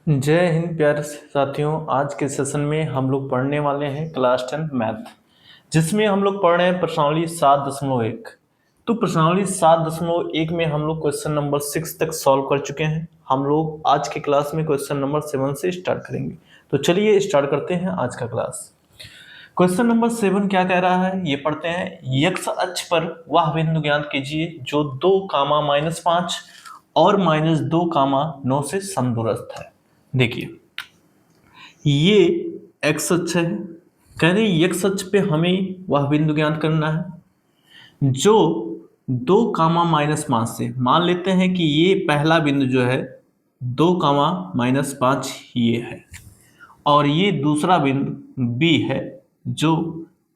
जय हिंद प्यारे साथियों। आज के सेशन में हम लोग पढ़ने वाले हैं क्लास 10 मैथ, जिसमें हम लोग पढ़ रहे हैं प्रश्नावली 7.1। तो प्रश्नावली 7.1 में हम लोग क्वेश्चन नंबर 6 तक सॉल्व कर चुके हैं। हम लोग आज के क्लास में क्वेश्चन नंबर 7 से स्टार्ट करेंगे। तो चलिए स्टार्ट करते हैं आज का क्लास। क्वेश्चन नंबर 7 क्या कह रहा है ये पढ़ते हैं। एक्स अक्ष पर वह बिंदु ज्ञात कीजिए जो 2, -5 और -2, 9 से समदूरस्थ है। देखिए ये एक्स अक्ष है, कह रहे एक्स अक्ष पे हमें वह बिंदु ज्ञात करना है जो 2, -5 से, मान लेते हैं कि ये पहला बिंदु जो है 2, -5 ये है, और ये दूसरा बिंदु बी है जो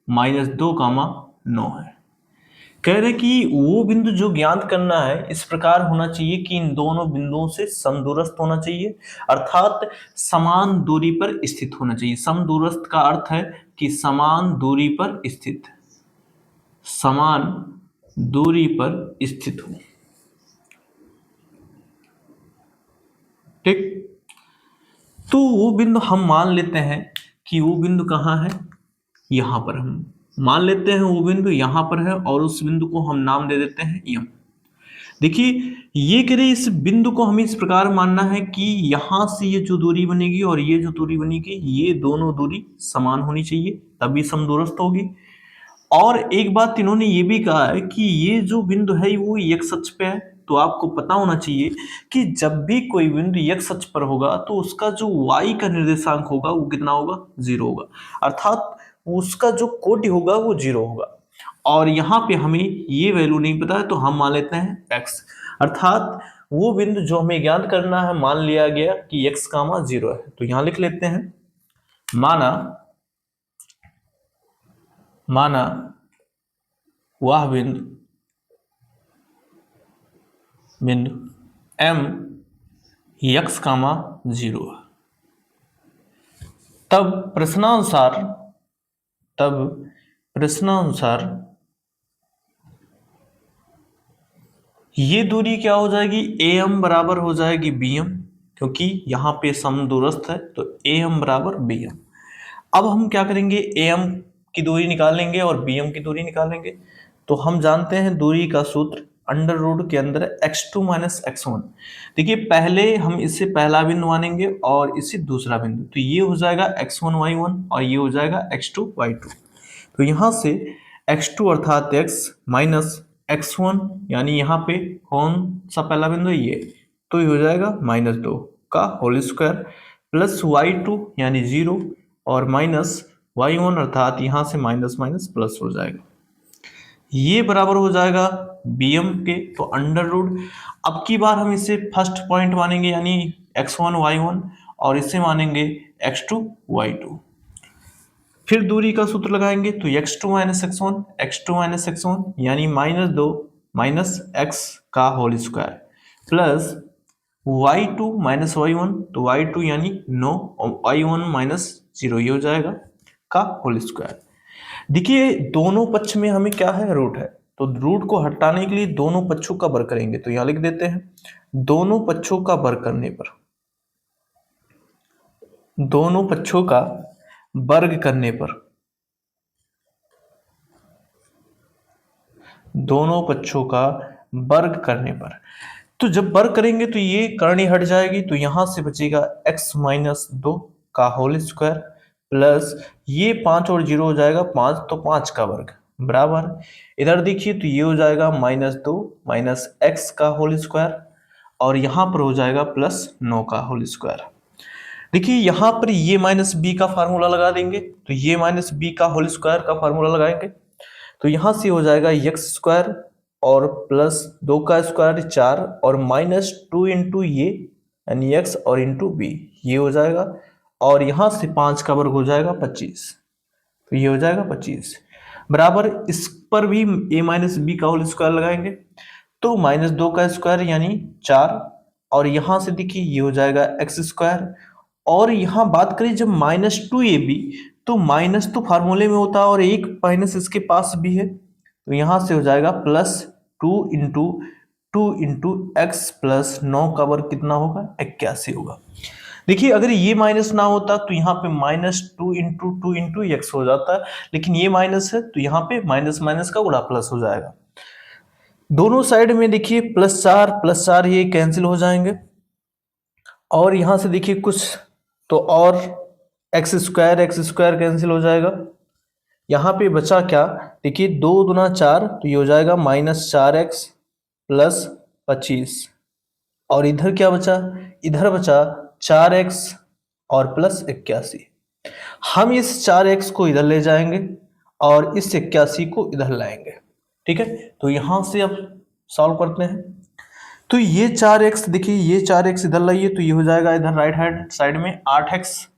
-2, 9 है। कह रहे कि वो बिंदु जो ज्ञात करना है इस प्रकार होना चाहिए कि इन दोनों बिंदुओं से समदूरस्थ होना चाहिए, अर्थात समान दूरी पर स्थित होना चाहिए। समदूरस्थ का अर्थ है कि समान दूरी पर स्थित, समान दूरी पर स्थित हो। ठीक, तो वो बिंदु हम मान लेते हैं कि वो बिंदु कहाँ है, यहां पर हम मान लेते हैं वो बिंदु यहां पर है, और उस बिंदु को हम नाम दे देते हैं यम। देखिए ये कह रहे इस बिंदु को हमें इस प्रकार मानना है कि यहां से ये जो दूरी बनेगी और ये जो दूरी बनेगी ये दोनों दूरी समान होनी चाहिए, तभी समदूरस्थ होगी। और एक बात इन्होंने ये भी कहा है कि ये जो बिंदु है वो एक्स अक्ष पे है, तो आपको पता होना चाहिए कि जब भी कोई बिंदु एक्स अक्ष पर होगा तो उसका जो y का निर्देशांक होगा वो कितना होगा, 0 होगा, अर्थात उसका जो कोटि होगा वो 0 होगा। और यहाँ पे हमें ये वैल्यू नहीं पता है तो हम मान लेते हैं x, अर्थात वो बिंदु जो हमें ज्ञात करना है मान लिया गया कि x, 0 है। तो यहां लिख लेते हैं माना माना वह बिंदु m x, 0 है। तब प्रश्नानुसार ये दूरी क्या हो जाएगी, am बराबर हो जाएगी bm, क्योंकि यहाँ पे समदूरस्थ है तो am बराबर bm। अब हम क्या करेंगे, am की दूरी निकालेंगे और bm की दूरी निकालेंगे। तो हम जानते हैं दूरी का सूत्र अंडर रूट के अंदर x2 - x1। देखिए पहले हम इससे पहला बिंदु मानेंगे और इससे दूसरा बिंदु, तो ये हो जाएगा x1 y1 और ये हो जाएगा x2 y2। तो यहां से x2 अर्थात x माइनस x1, यानी यहाँ पे कौन सा पहला बिंदु है ये, तो ये हो जाएगा -2 का होल स्क्वायर प्लस y2 यानी 0 और माइनस y1 अर्थात यहाँ से माइनस माइनस प्लस हो जाएगा, ये बराबर हो जाएगा bm के। तो अंडर रूट, अब की बार हम इसे फर्स्ट पॉइंट मानेंगे यानी x1 y1 और इसे मानेंगे x2 y2। फिर दूरी का सूत्र लगाएंगे तो x2 - x1 यानी -2 माइनस x का whole square plus y2 - y1, तो y2 यानी 9 और y1 - 0 ये हो जाएगा का होल स्क्वायर। देखिए दोनों पक्ष में हमें क्या है, रूट है, तो रूट को हटाने के लिए दोनों पक्षों का वर्ग करेंगे। तो यहां लिख देते हैं दोनों पक्षों का वर्ग करने पर, दोनों पक्षों का वर्ग करने पर, दोनों पक्षों का वर्ग करने पर, तो जब वर्ग करेंगे तो ये करनी हट जाएगी, तो यहां से बचेगा x - 2 का होल स्क्वायर प्लस ये 5 और 0 हो जाएगा 5, तो 5 का वर्ग बराबर, इधर देखिए तो ये हो जाएगा -2 माइनस x का होल स्क्वायर और यहां पर हो जाएगा प्लस 9 का होल स्क्वायर। देखिए यहाँ पर ये माइनस बी का फार्मूला लगा देंगे, तो ये माइनस बी का होल स्क्वायर का फार्मूला लगाएंगे, तो यहां से हो जाएगा एक्स स्क्वायर और प्लस 2 का स्क्वायर 4 और -2 इंटू ये यानी एक्स और इंटू बी, ये हो जाएगा, और यहां से 5 का वर्ग हो जाएगा 25, तो ये हो जाएगा 25 बराबर, इस पर भी a माइनस बी का होल स्क्वायर लगाएंगे, तो -2 का स्क्वायर यानी 4 और यहां से देखिए ये हो जाएगा एक्स स्क्वायर, और यहां बात करें जब -2ab, तो माइनस तो फार्मूले में होता है और एक माइनस इसके पास भी है, तो यहां से हो जाएगा +2 इंटू एक्स प्लस 9 का वर्ग कितना होगा, 81 होगा। देखिए अगर ये माइनस ना होता तो यहाँ पे -2 × 2 × x हो जाता है, लेकिन ये माइनस है तो यहाँ पे माइनस माइनस का गुणा प्लस हो जाएगा। दोनों साइड में देखिए +4 ये कैंसिल हो जाएंगे, और यहां से देखिए कुछ तो और x² कैंसिल हो जाएगा। यहाँ पे बचा क्या, देखिए 2 × 4 तो ये हो जाएगा -4x + 25, और इधर क्या बचा, इधर बचा 4x और +81। हम इस 4x को इधर ले जाएंगे और इस 81 को इधर लाएंगे। ठीक है, तो यहां से अब सॉल्व करते हैं। तो ये 4x देखिए, ये 4x इधर लाइए तो ये हो जाएगा इधर राइट हैंड साइड में 8x,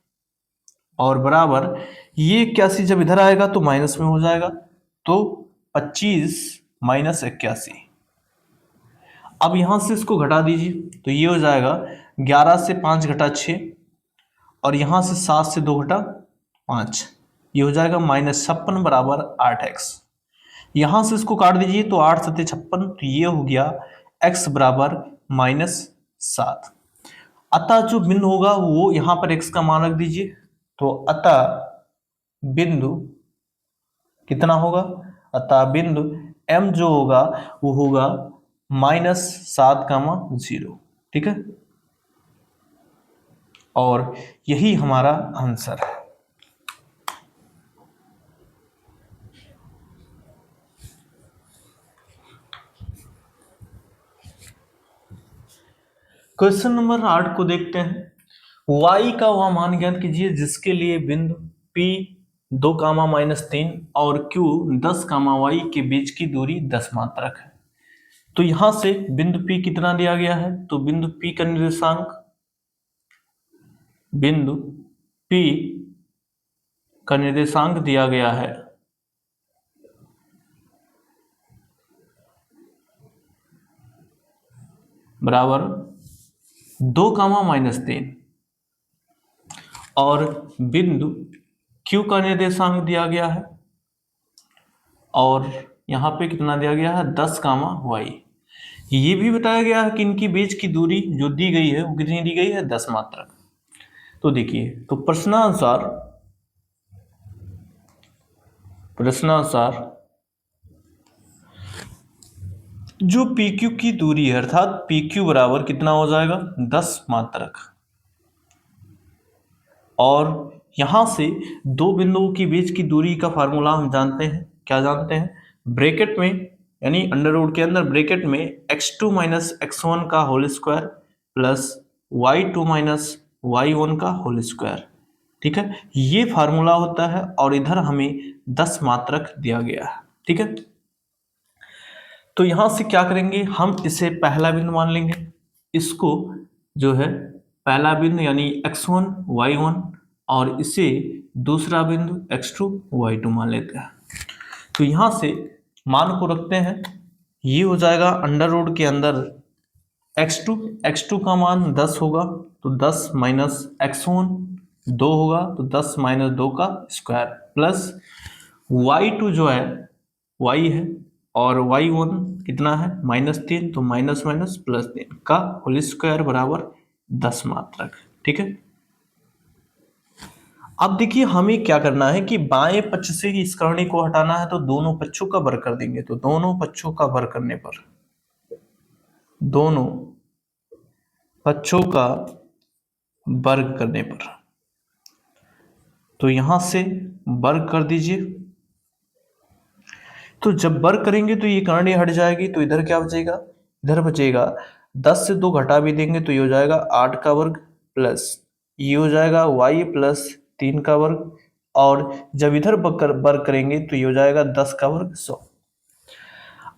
और बराबर ये 81 जब इधर आएगा तो माइनस में हो जाएगा, तो 25 - 81। अब यहां से इसको घटा दीजिए तो ये हो जाएगा 11 से 5 घटा 6, और यहां से 7 से 2 घटा 5, ये हो जाएगा -56 बराबर 8x। यहां से इसको काट दीजिए तो 8 × 7 = 56, तो ये हो गया x बराबर -7। अतः जो बिंदु होगा वो यहां पर x का मान रख दीजिए, तो अतः बिंदु कितना होगा, अतः बिंदु m जो होगा वो होगा -7, 0। ठीक है, और यही हमारा आंसर है। क्वेश्चन नंबर 8 को देखते हैं। y का वह मान ज्ञात कीजिए जिसके लिए बिंदु P 2, -3 और Q 10, y के बीच की दूरी 10 मात्रक है। तो यहां से बिंदु P कितना दिया गया है, तो बिंदु P का निर्देशांक, बिंदु P का निर्देशांक दिया गया है बराबर 2, -3, और बिंदु Q का निर्देशांक दिया गया है, और यहाँ पे कितना दिया गया है 10, y। ये भी बताया गया है कि इनकी बीच की दूरी जो दी गई है वो कितनी दी गई है, 10 मात्रक। तो देखिए, तो प्रश्नानुसार जो PQ की दूरी है, अर्थात PQ बराबर कितना हो जाएगा 10 मात्रक, और यहां से दो बिंदुओं के बीच की दूरी का फार्मूला हम जानते हैं, क्या जानते हैं, ब्रैकेट में यानी अंडर रूट के अंदर ब्रैकेट में x2 - x1 का whole square plus y2 - y1 का होल स्क्वायर। ठीक है, ये फार्मूला होता है, और इधर हमें 10 मात्रक दिया गया है। ठीक है, तो यहां से क्या करेंगे, हम इसे पहला बिंदु मान लेंगे, इसको जो है पहला बिंदु यानी x1 y1, और इसे दूसरा बिंदु x2 y2 मान लेते हैं। तो यहां से मान को रखते हैं, ये हो जाएगा अंडर रूट के अंदर x2 का मान 10 होगा, तो 10 - x1 2 होगा, तो 10 - 2 का स्क्वायर, प्लस y2 जो है y है, और y1 कितना है -3, तो माइनस माइनस +3 का होल स्क्वायर बराबर 10 मात्रक। ठीक है, अब देखिए हमें क्या करना है कि बाएं पक्ष से इस करणी को हटाना है, तो दोनों पक्षों का वर्ग कर देंगे। तो दोनों पक्षों का वर्ग करने पर, दोनों पक्षों का वर्ग करने पर, तो यहां से वर्ग कर दीजिए। तो जब वर्ग करेंगे तो ये करणी हट जाएगी, तो इधर क्या बचेगा, इधर बचेगा 10 से 2 घटा भी देंगे तो ये हो जाएगा 8 का वर्ग, प्लस ये हो जाएगा y प्लस 3 का वर्ग, और जब इधर वर्ग करेंगे तो ये हो जाएगा 10 का वर्ग 100।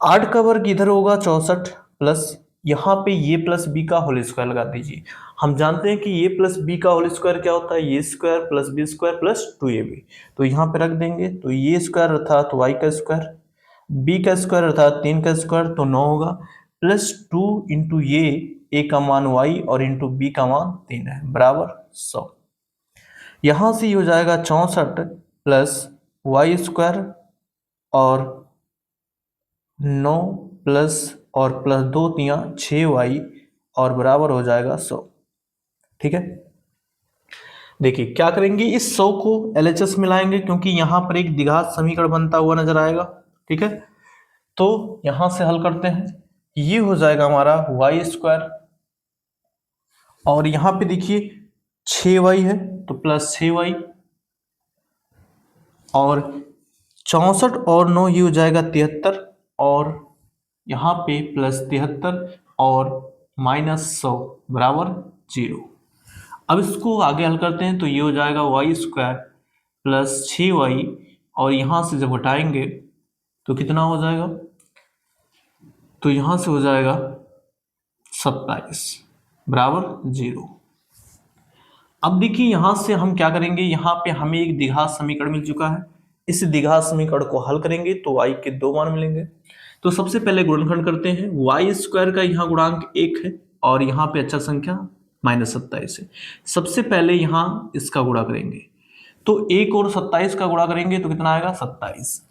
8 का वर्ग इधर होगा 64, प्लस यहाँ पे ये प्लस बी का होल स्क्वायर लगा दीजिए। हम जानते हैं कि ये प्लस बी का होल स्क्वायर क्या होता है, ये square plus B square plus 2ab। तो यहाँ पे रख देंगे, तो ये स्क्वायर अर्थात y का स्क्वायर, बी का स्क्वायर अर्थात 3 का स्क्वायर, तो 9 होगा, प्लस 2 इंटू ये a का मान y और इंटू बी का मान 3 है, बराबर 100। यहां से ये हो जाएगा 64 प्लस y स्क्वायर और 9 प्लस और प्लस 2 3 6y, और बराबर हो जाएगा 100। ठीक है, देखिए क्या करेंगे, इस 100 को LHS मिलाएंगे क्योंकि यहां पर एक द्विघात समीकरण बनता हुआ नजर आएगा। ठीक है, तो यहां से हल करते हैं, ये हो जाएगा हमारा y², और यहां पे देखिए 6y है तो प्लस 6y, और 64 और 9 ये हो जाएगा 73, और यहाँ पे प्लस 73 और -100 बराबर 0। अब इसको आगे हल करते हैं तो ये हो जाएगा y² प्लस 6y, और यहाँ से जब घटाएंगे तो कितना हो जाएगा, तो यहाँ से हो जाएगा 27 बराबर 0। अब देखिए यहां से हम क्या करेंगे, यहाँ पे हमें एक द्विघात समीकरण मिल चुका है, इस द्विघात समीकरण को हल करेंगे तो y के 2 मान मिलेंगे। तो सबसे पहले गुणनखंड करते हैं, y² का यहाँ गुणांक 1 है और यहाँ पे अचर संख्या -27 है। सबसे पहले यहाँ इसका गुणा करेंगे, तो 1 और 27 का गुणा करेंगे तो कितना आएगा 27।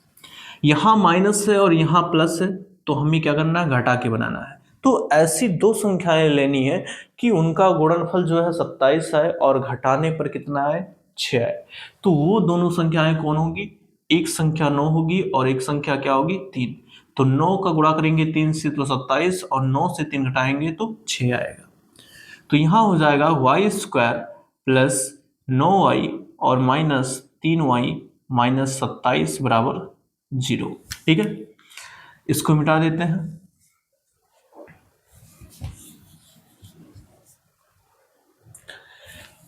यहाँ माइनस है और यहाँ प्लस है, तो हमें क्या करना है, घटा के बनाना है। तो ऐसी दो संख्याएं लेनी है कि उनका गुणनफल जो है 27 है और घटाने पर कितना है, 6 है। तो वो दोनों संख्याएं कौन होगी, एक संख्या 9 होगी और एक संख्या क्या होगी, 3। तो 9 का गुणा करेंगे 3 से तो 27, और 9 से 3 घटाएंगे तो 6 आएगा। तो यहाँ हो जाएगा y² प्लस 9y और -3y -27 बराबर 0। ठीक है, इसको मिटा देते हैं।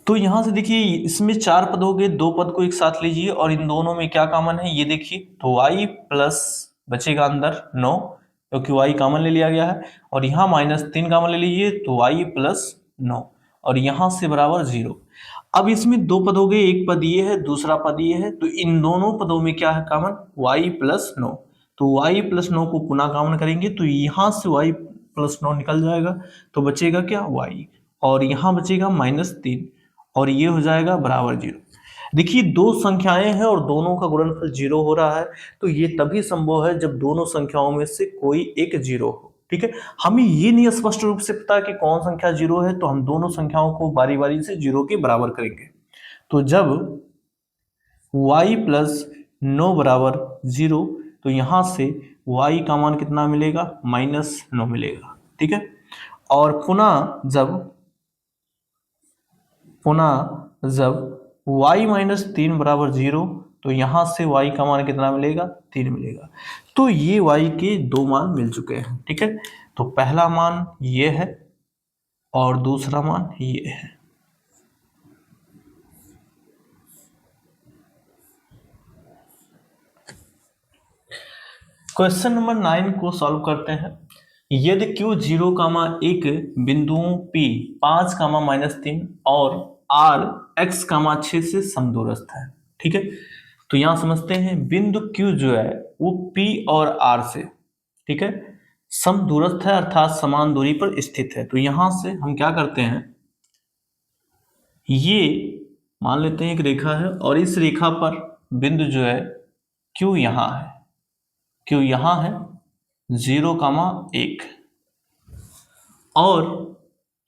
तो यहां से देखिए इसमें 4 पद हो गए, 2 पद को एक साथ लीजिए और इन दोनों में क्या कॉमन है ये देखिए, तो y प्लस बचेगा अंदर 9 क्योंकि y कॉमन ले लिया गया है, और यहाँ -3 कॉमन ले लीजिए तो y प्लस 9, और यहाँ से बराबर 0। अब इसमें 2 पद हो गए, एक पद ये है दूसरा पद ये है, तो इन दोनों पदों में क्या है कॉमन, y प्लस 9। तो y प्लस 9 को पुनः कॉमन करेंगे तो यहाँ से y प्लस 9 निकल जाएगा, तो बचेगा क्या y, और यहाँ बचेगा -3, और ये हो जाएगा बराबर 0। देखिए दो संख्याएं हैं और दोनों का गुणनफल 0 हो रहा है, तो ये तभी संभव है जब दोनों संख्याओं में से कोई एक 0 हो। ठीक है, हमें ये नहीं स्पष्ट रूप से पता कि कौन संख्या 0 है, तो हम दोनों संख्याओं को बारी बारी से 0 के बराबर करेंगे। तो जब y प्लस 9 बराबर 0, तो यहां से y का मान कितना मिलेगा, -9 मिलेगा। ठीक है, और पुनः जब y-3 बराबर 0, तो यहां से y का मान कितना मिलेगा, 3 मिलेगा। तो ये y के 2 मान मिल चुके हैं। ठीक है, तो पहला मान ये है और दूसरा मान ये है। क्वेश्चन नंबर 9 को सॉल्व करते हैं। यदि Q 0,1 बिंदुओं P 5,-3 और R x, 6 से समदूरस्थ है। ठीक है, तो यहां समझते हैं बिंदु Q जो है वो P और R से, ठीक है, समदूरस्थ है अर्थात समान दूरी पर स्थित है। तो यहां से हम क्या करते हैं, ये मान लेते हैं एक रेखा है और इस रेखा पर बिंदु जो है Q यहां है, Q यहां है 0,1, और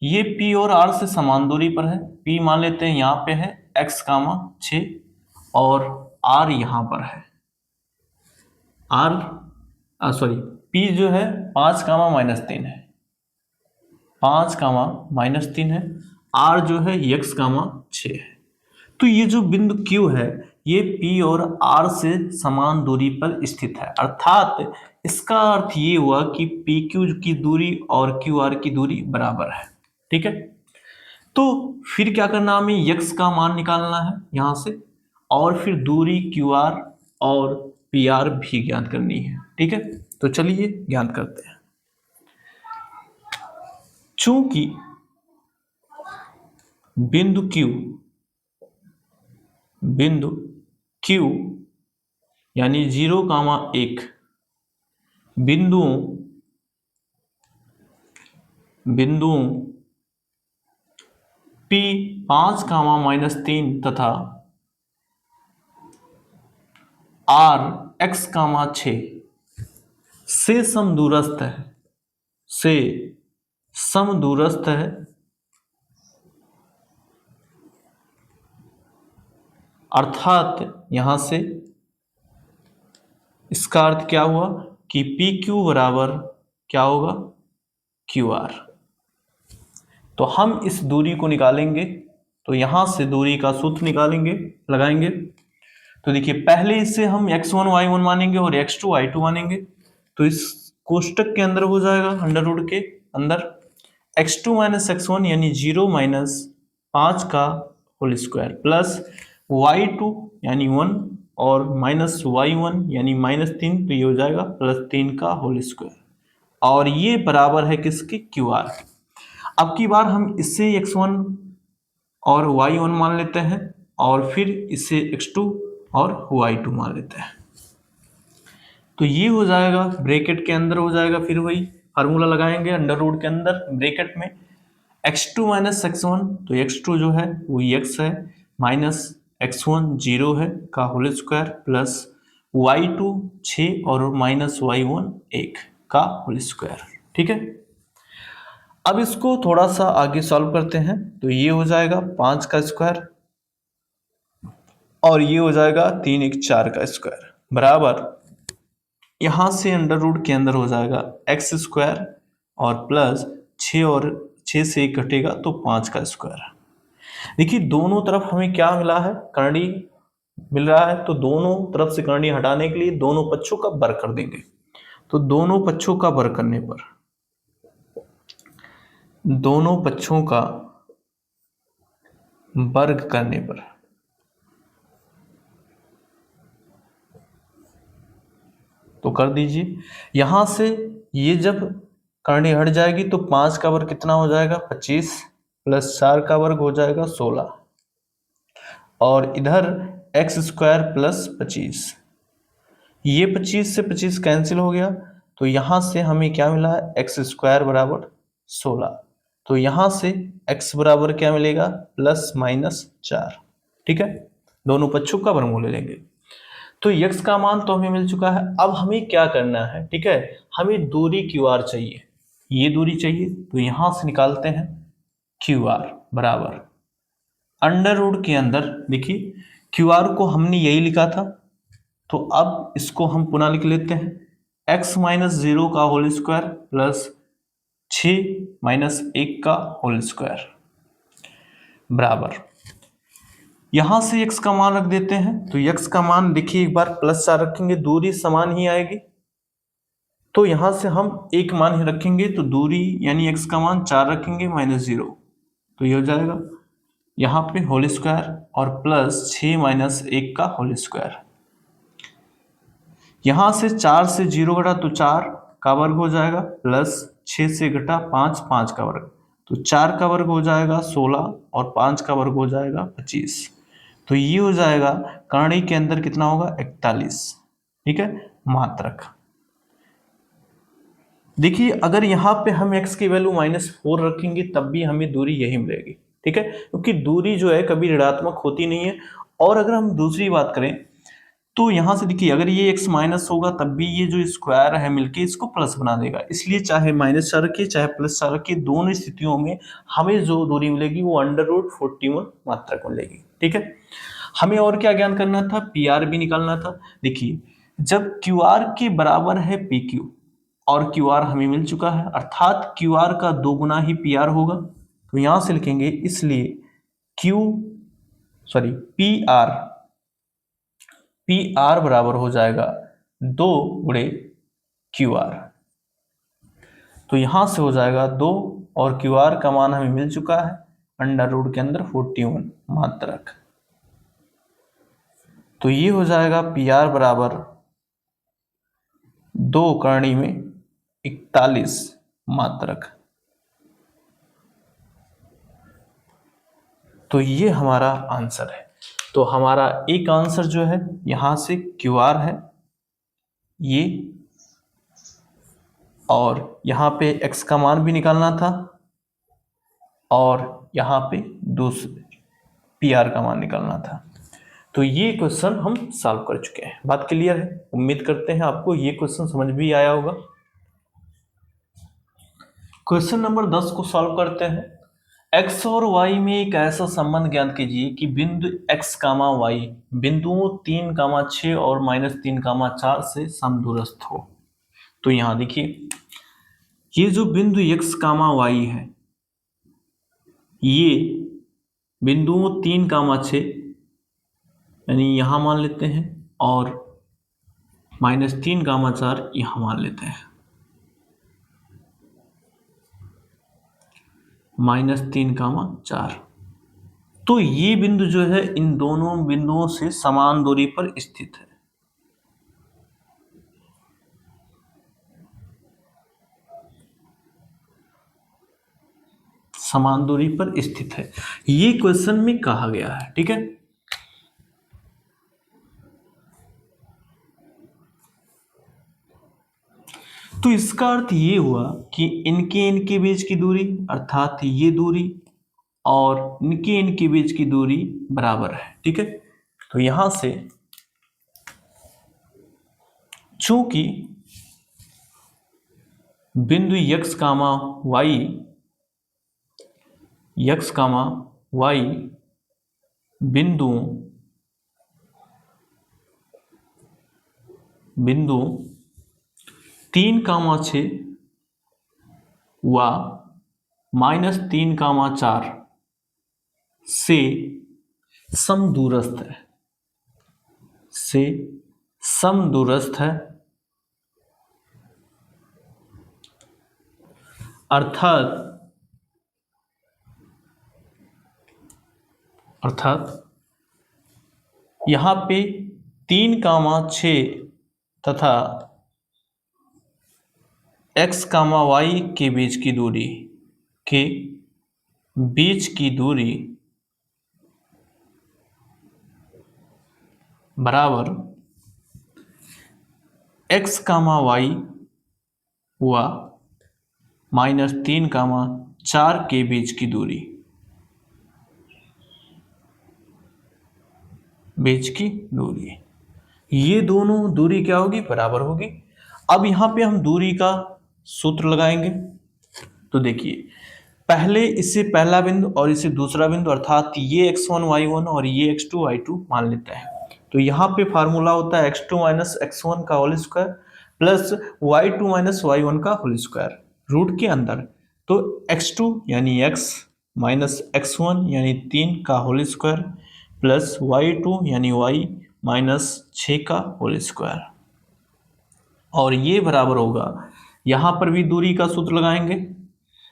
ये P और R से समान दूरी पर है। P मान लेते हैं यहाँ पे है x, 6, और R यहाँ पर है P जो है 5,-3 है, 5,-3 है, R जो है x, 6 है। तो ये जो बिंदु Q है ये P और R से समान दूरी पर स्थित है, अर्थात इसका अर्थ ये हुआ कि PQ की दूरी और QR की दूरी बराबर है। ठीक है, तो फिर क्या करना, हमें x का मान निकालना है यहां से, और फिर दूरी QR और PR भी ज्ञात करनी है। ठीक है, तो चलिए ज्ञात करते हैं। चूंकि बिंदु Q यानी 0,1 बिंदुओं P 5,-3 तथा R x, 6 से समदूरस्थ है, अर्थात यहां से इसका अर्थ क्या हुआ कि पी क्यू बराबर क्या होगा, क्यू आर। तो हम इस दूरी को निकालेंगे, तो यहां से दूरी का सूत्र निकालेंगे, लगाएंगे। तो देखिए पहले इसे हम x1 y1 मानेंगे और x2 y2 मानेंगे। तो इस कोष्टक के अंदर हो जाएगा अंडर रूट के अंदर x2 माइनस x1 यानी 0 माइनस 5 का होल स्क्वायर प्लस y2 यानी 1 और माइनस y1 यानी -3, तो ये हो जाएगा +3 का होल स्क्वायर, और ये बराबर है किसके, क्यू आर। अब की बार हम इससे x1 और y1 मान लेते हैं और फिर इसे x2 और y2 मान लेते हैं। तो ये हो जाएगा ब्रैकेट के अंदर हो जाएगा, फिर वही फार्मूला लगाएंगे अंडर रूट के अंदर ब्रैकेट में x2 माइनस x1, तो x2 जो है वो x है, माइनस x1 0 है का होल स्क्वायर प्लस y2 6 और माइनस y1 1 का होल स्क्वायर। ठीक है, अब इसको थोड़ा सा आगे सॉल्व करते हैं। तो ये हो जाएगा 5 का स्क्वायर और ये हो जाएगा 3 1 4 का स्क्वायर बराबर, यहां से अंडर रूट के अंदर हो जाएगा एक्स स्क्वायर और प्लस 6 और 6 से 1 घटेगा तो 5 का स्क्वायर। देखिए दोनों तरफ हमें क्या मिला है, करनी मिल रहा है, तो दोनों तरफ से करनी हटाने के लिए दोनों पक्षों का वर्ग कर देंगे। तो दोनों पक्षों का वर्ग करने पर, दोनों पक्षों का वर्ग करने पर तो कर दीजिए। यहां से ये जब करनी हट जाएगी तो 5 का वर्ग कितना हो जाएगा 25 प्लस 4 का वर्ग हो जाएगा 16 और इधर एक्स स्क्वायर प्लस 25, ये 25 से 25 कैंसिल हो गया, तो यहां से हमें क्या मिला है एक्स स्क्वायर बराबर 16। तो यहां से एक्स बराबर क्या मिलेगा प्लस माइनस 4। ठीक है, दोनों पक्षों का वर्गमूल ले लेंगे। तो x का मान तो हमें मिल चुका है। अब हमें क्या करना है, ठीक है, हमें दूरी क्यू आर चाहिए, ये दूरी चाहिए। तो यहां से निकालते हैं क्यू आर बराबर अंडर रूट के अंदर, देखिए क्यू आर को हमने यही लिखा था, तो अब इसको हम पुनः लिख लेते हैं x माइनस 0 का होल स्क्वायर प्लस 6 माइनस 1 का होल स्क्वायर बराबर, यहां से x का मान रख देते हैं। तो x का मान देखिए एक बार प्लस 4 रखेंगे, दूरी समान ही आएगी, तो यहां से हम एक मान ही रखेंगे, तो दूरी यानी x का मान 4 रखेंगे माइनस 0, तो ये हो जाएगा यहाँ पे होल स्क्वायर और प्लस 6 माइनस 1 का होल स्क्वायर। यहां से 4 से 0 घटा तो 4 का वर्ग हो जाएगा प्लस 6 से घटा 5 5 का वर्ग, तो 4 का वर्ग हो जाएगा 16 और 5 का वर्ग हो जाएगा 25। तो ये हो जाएगा करणी के अंदर कितना होगा 41। ठीक है, मात्रक। देखिए अगर यहाँ पे हम x की वैल्यू -4 रखेंगे तब भी हमें दूरी यही मिलेगी। ठीक है, क्योंकि दूरी जो है कभी ऋणात्मक होती नहीं है। और अगर हम दूसरी बात करें तो यहां से देखिए अगर ये x माइनस होगा तब भी ये जो स्क्वायर है मिलके इसको प्लस बना देगा, इसलिए चाहे -4 रखिए चाहे +4 रखिए, दोनों स्थितियों में हमें जो दूरी मिलेगी वो √41 मात्रक मिलेगी। ठीक है, हमें और क्या ज्ञान करना था, पी आर भी निकालना था। देखिए जब क्यू आर के बराबर है पी क्यू और क्यू आर हमें मिल चुका है, अर्थात क्यू आर का 2 गुना ही पी आर होगा, तो यहां से लिखेंगे इसलिए पी आर बराबर हो जाएगा 2 गुणे क्यू आर। तो यहां से हो जाएगा 2 और क्यू आर का मान हमें मिल चुका है अंडर रूट के अंदर 41 मात्रक। तो ये हो जाएगा पी आर बराबर 2 करणी में 41 मात्रक। तो ये हमारा आंसर है। तो हमारा एक आंसर जो है यहां से क्यू आर है ये, और यहां पे x का मान भी निकालना था और यहां पे दूसरे पी आर का मान निकालना था। तो ये क्वेश्चन हम सॉल्व कर चुके हैं। बात क्लियर है? उम्मीद करते हैं आपको ये क्वेश्चन समझ भी आया होगा। क्वेश्चन नंबर 10 को सॉल्व करते हैं। एक्स और वाई में एक ऐसा संबंध ज्ञात कीजिए कि बिंदु एक्स कामा वाई बिंदुओं 3,6 और -3,4 से समदूरस्थ हो। तो यहां देखिए, ये जो बिंदु एक्स कामा वाई है, ये बिंदुओं 3,6 यानी यहां मान लेते हैं, और -3,4 यहां मान लेते हैं। -3,4, तो ये बिंदु जो है इन दोनों बिंदुओं से समान दूरी पर स्थित है। समान दूरी पर स्थित है, ये क्वेश्चन में कहा गया है। ठीक है, तो इसका अर्थ ये हुआ कि इनके बीच की दूरी अर्थात ये दूरी और इनके बीच की दूरी बराबर है। ठीक है, तो यहां से चूंकि बिंदु x कामा y बिंदु 3,6 व -3,4 से समदूरस्थ है, अर्थात यहां पे 3,6 तथा x, y के बीच की दूरी बराबर x, y व -3,4 के बीच की दूरी ये दोनों दूरी क्या होगी, बराबर होगी। अब यहां पे हम दूरी का सूत्र लगाएंगे। तो देखिए, पहले इसे पहला बिंदु और इसे दूसरा बिंदु अर्थात ये x1 y1 और ये x2 y2 मान लेते हैं। तो यहाँ पे फार्मूला होता है x2 - x1 का whole square plus y2 - y1 का होल स्क्वायर रूट के अंदर। तो x2 यानी x माइनस x1 यानी 3 का होल स्क्वायर प्लस y2 यानी y माइनस 6 का होल स्क्वायर, और ये बराबर होगा, यहां पर भी दूरी का सूत्र लगाएंगे।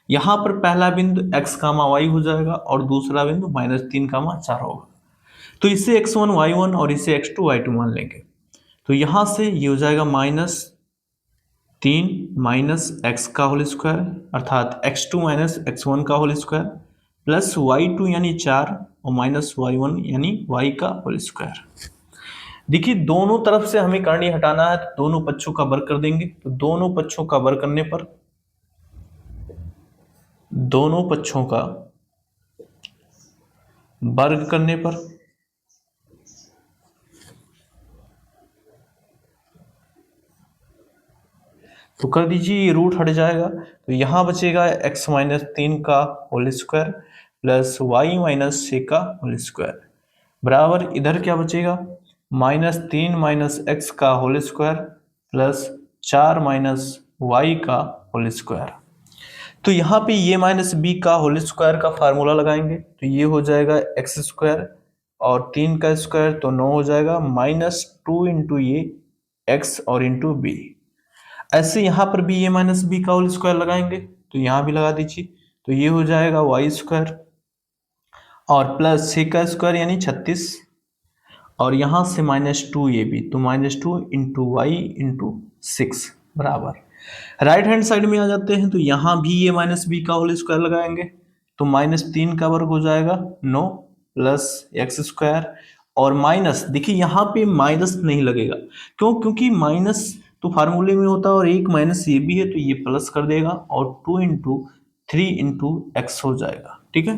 यहां पर पहला बिंदु x, y हो जाएगा और दूसरा बिंदु -3,4 होगा। तो इसे x1 y1 और इसे x2 y2 मान लेंगे। तो यहां से ये हो जाएगा -3 माइनस x का होल स्क्वायर अर्थात x2 - x1 का होल स्क्वायर प्लस y2 यानी 4 और माइनस y1 यानी y का होल स्क्वायर। देखिए, दोनों तरफ से हमें करनी हटाना है, तो दोनों पक्षों का वर्ग कर देंगे। तो दोनों पक्षों का वर्ग करने पर तो कर दीजिए, ये रूट हट जाएगा। तो यहां बचेगा x माइनस 3 का whole square plus y minus 6 का होल स्क्वायर बराबर इधर क्या बचेगा, -3 माइनस x का whole square plus 4 minus y का होल स्क्वायर। तो यहाँ पे ये माइनस बी का होल स्क्वायर का फार्मूला लगाएंगे। तो ये हो जाएगा एक्स स्क्वायर और 3 का स्क्वायर तो 9 हो जाएगा, -2 इंटू ये एक्स और इंटू बी। ऐसे यहाँ पर भी ये माइनस बी का होल स्क्वायर लगाएंगे, तो यहाँ भी लगा दीजिए। तो ये हो जाएगा वाई स्क्वायर और प्लस 6 का स्क्वायर यानी 36, और यहाँ से -2 ये भी, तो -2 इंटू वाई इंटू 6 बराबर राइट हैंड साइड में आ जाते हैं। तो यहाँ भी ये माइनस बी का होल स्क्वायर लगाएंगे, तो -3 का वर्ग हो जाएगा 9 प्लस एक्स स्क्वायर, और माइनस देखिए यहाँ पे माइनस नहीं लगेगा, क्यों, क्योंकि माइनस तो फार्मूले में होता है और एक माइनस ये भी है, तो ये प्लस कर देगा और 2 इंटू 3 इंटू एक्स हो जाएगा। ठीक है,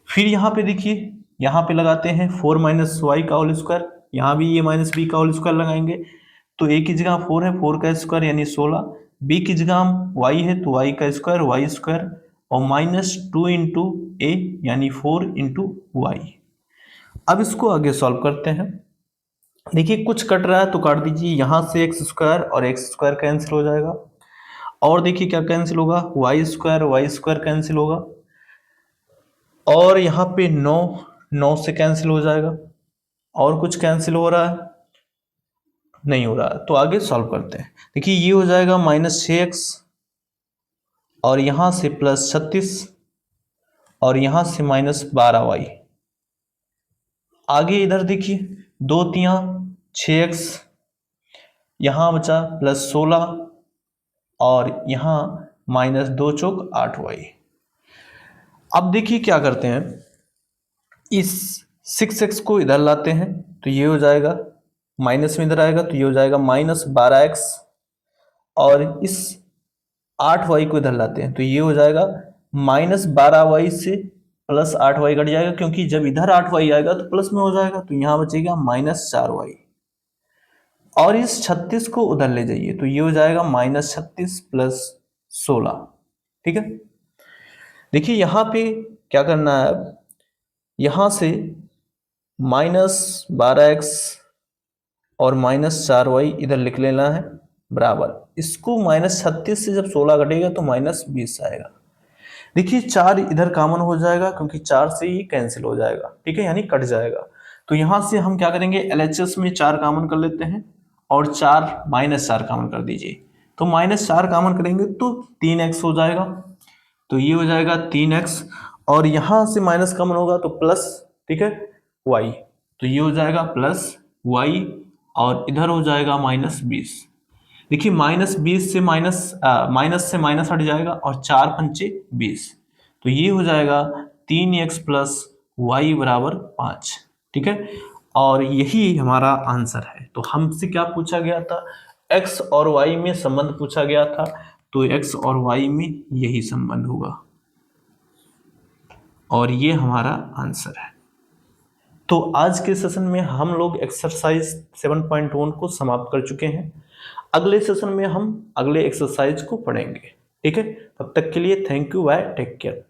फिर यहाँ पे देखिए, यहाँ पे लगाते हैं 4 माइनस वाई का होल स्क्वायर, यहाँ भी ये माइनस बी का होल स्क्वायर लगाएंगे। तो ए की जगह 4 है, 4 का स्क्वायर यानी 16, बी की जगह y है तो y का स्क्वायर वाई स्क्वायर, और -2 इंटू ए यानी 4 इंटू वाई। अब इसको आगे सॉल्व करते हैं। देखिए कुछ कट रहा है तो काट दीजिए, यहाँ से एक्स स्क्वायर और एक्स स्क्वायर कैंसिल हो जाएगा, और देखिए क्या कैंसिल होगा, वाई स्क्वायर कैंसिल होगा, और यहाँ पे 9 9 से कैंसिल हो जाएगा, और कुछ कैंसिल हो रहा है, नहीं हो रहा है, तो आगे सॉल्व करते हैं। देखिए ये हो जाएगा -6x और यहाँ से +36 और यहाँ से -12y। आगे इधर देखिए 2 तियां 6x, यहाँ बचा +16 और यहाँ -2 चौक 8y। अब देखिए क्या करते हैं, इस 6x को इधर लाते हैं तो ये हो जाएगा, माइनस में इधर आएगा तो ये हो जाएगा -12x, और इस 8y को इधर लाते हैं तो ये हो जाएगा -12y से +8y कट जाएगा, क्योंकि जब इधर 8y आएगा तो प्लस में हो जाएगा, तो यहाँ बचेगा -4y, और इस 36 को उधर ले जाइए तो ये हो जाएगा -36 + 16। ठीक है, देखिए यहाँ पे क्या करना है, यहाँ से -12x और -4y इधर लिख लेना है बराबर, इसको -36 से जब 16 घटेगा तो -20 आएगा। देखिए 4 इधर कॉमन हो जाएगा क्योंकि 4 से ही कैंसिल हो जाएगा, ठीक है, यानी कट जाएगा। तो यहाँ से हम क्या करेंगे, LHS में 4 कॉमन कर लेते हैं और 4 -4 कॉमन कर दीजिए, तो -4 कॉमन करेंगे तो 3x हो जाएगा, तो ये हो जाएगा 3x, और यहाँ से माइनस कॉमन होगा तो प्लस, ठीक है, y, तो ये हो जाएगा +y, और इधर हो जाएगा -20। देखिए -20 से माइनस से माइनस हट जाएगा और 4 पंचे 20, तो ये हो जाएगा 3x + y = 5। ठीक है, और यही हमारा आंसर है। तो हमसे क्या पूछा गया था, x और y में संबंध पूछा गया था, तो x और y में यही संबंध होगा, और ये हमारा आंसर है। तो आज के सेशन में हम लोग एक्सरसाइज 7.1 को समाप्त कर चुके हैं। अगले सेशन में हम अगले एक्सरसाइज को पढ़ेंगे। ठीक है, तब तक के लिए thank you, bye, take care.